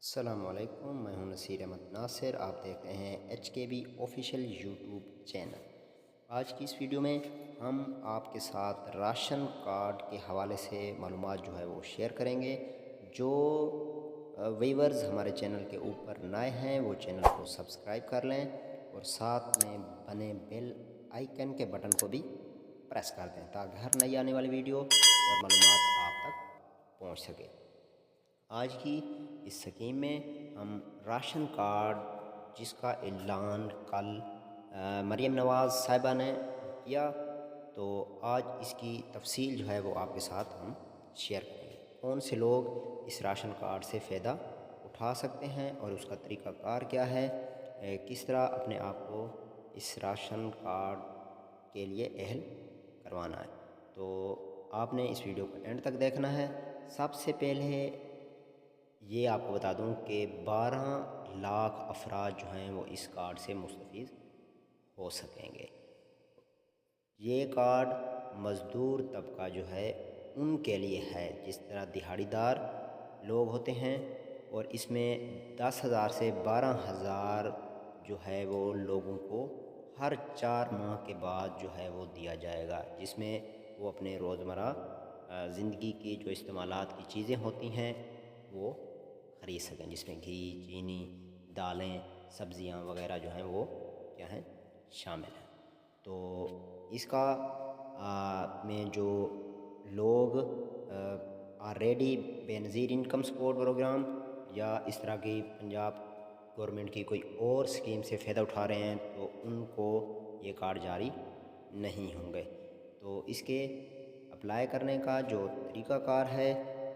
السلام علیکم، میں ہوں نصیر احمد ناصر۔ آپ دیکھ رہے ہیں HKB آفیشیل یوٹیوب چینل۔ آج کی اس ویڈیو میں ہم آپ کے ساتھ راشن کارڈ کے حوالے سے معلومات جو ہے وہ شیئر کریں گے۔ جو ویورز ہمارے چینل کے اوپر نئے ہیں وہ چینل کو سبسکرائب کر لیں اور ساتھ میں بنے بیل آئیکن کے بٹن کو بھی پریس کر دیں تاکہ ہر نئی آنے والی ویڈیو اور معلومات آپ تک پہنچ سکے۔ آج کی اس سکیم میں ہم راشن کارڈ جس کا اعلان کل مریم نواز صاحبہ نے کیا، تو آج اس کی تفصیل جو ہے وہ آپ کے ساتھ ہم شیئر کریں گے۔ کون سے لوگ اس راشن کارڈ سے فائدہ اٹھا سکتے ہیں اور اس کا طریقہ کار کیا ہے، کس طرح اپنے آپ کو اس راشن کارڈ کے لیے اہل کروانا ہے۔ تو آپ نے اس ویڈیو کو اینڈ تک دیکھنا ہے۔ سب سے پہلے یہ آپ کو بتا دوں کہ 12 لاکھ افراد جو ہیں وہ اس کارڈ سے مستفید ہو سکیں گے۔ یہ کارڈ مزدور طبقہ جو ہے ان کے لیے ہے، جس طرح دہاڑی دار لوگ ہوتے ہیں، اور اس میں 10,000 سے 12,000 جو ہے وہ لوگوں کو ہر 4 ماہ کے بعد جو ہے وہ دیا جائے گا، جس میں وہ اپنے روزمرہ زندگی کی جو استعمالات کی چیزیں ہوتی ہیں وہ خرید سکیں، جس میں گھی، چینی، دالیں، سبزیاں وغیرہ جو ہیں وہ کیا ہیں شامل ہیں۔ تو اس کا میں جو لوگ آلریڈی بے نظیر انکم سپورٹ پروگرام یا اس طرح کی پنجاب گورنمنٹ کی کوئی اور سکیم سے فائدہ اٹھا رہے ہیں تو ان کو یہ کارڈ جاری نہیں ہوں گے۔ تو اس کے اپلائی کرنے کا جو طریقہ کار ہے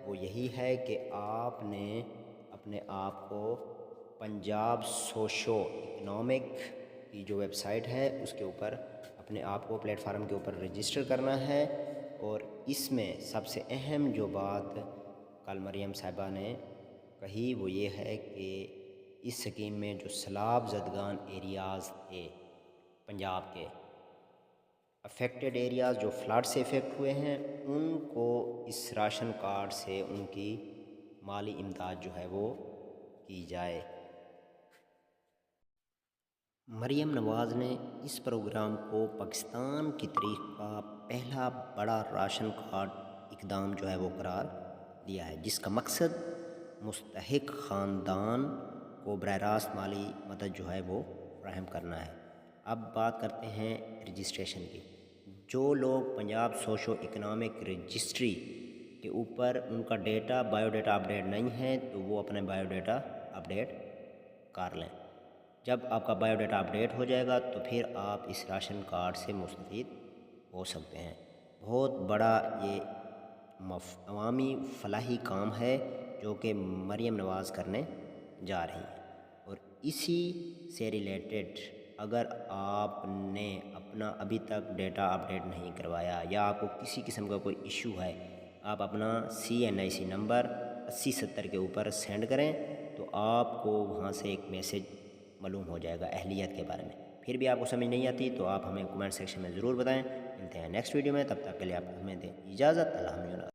وہ یہی ہے کہ آپ نے اپنے آپ کو پنجاب سوشو اکنامک کی جو ویب سائٹ ہے اس کے اوپر اپنے آپ کو پلیٹ فارم کے اوپر رجسٹر کرنا ہے، اور اس میں سب سے اہم جو بات کل مریم صاحبہ نے کہی وہ یہ ہے کہ اس سکیم میں جو سیلاب زدگان ایریاز تھے پنجاب کے افیکٹڈ ایریاز جو فلڈ سے افیکٹ ہوئے ہیں، ان کو اس راشن کارڈ سے ان کی مالی امداد جو ہے وہ کی جائے۔ مریم نواز نے اس پروگرام کو پاکستان کی تاریخ کا پہلا بڑا راشن کارڈ اقدام جو ہے وہ قرار دیا ہے، جس کا مقصد مستحق خاندان کو براہ راست مالی مدد جو ہے وہ فراہم کرنا ہے۔ اب بات کرتے ہیں رجسٹریشن کی۔ جو لوگ پنجاب سوشو اکنامک رجسٹری کے اوپر ان کا بائیو ڈیٹا اپڈیٹ نہیں ہے تو وہ اپنے بائیو ڈیٹا اپڈیٹ کر لیں۔ جب آپ کا بائیو ڈیٹا اپڈیٹ ہو جائے گا تو پھر آپ اس راشن کارڈ سے مستفید ہو سکتے ہیں۔ بہت بڑا یہ عوامی فلاحی کام ہے جو کہ مریم نواز کرنے جا رہی ہیں، اور اسی سے ریلیٹڈ اگر آپ نے اپنا ابھی تک ڈیٹا اپڈیٹ نہیں کروایا یا آپ کو کسی قسم کا کوئی ایشو ہے، آپ اپنا CNIC نمبر 8070 کے اوپر سینڈ کریں تو آپ کو وہاں سے ایک میسج معلوم ہو جائے گا اہلیت کے بارے میں۔ پھر بھی آپ کو سمجھ نہیں آتی تو آپ ہمیں کمنٹ سیکشن میں ضرور بتائیں۔ ملتے ہیں نیکسٹ ویڈیو میں، تب تک کے لیے آپ ہمیں دیں اجازت۔ الحمدللہ۔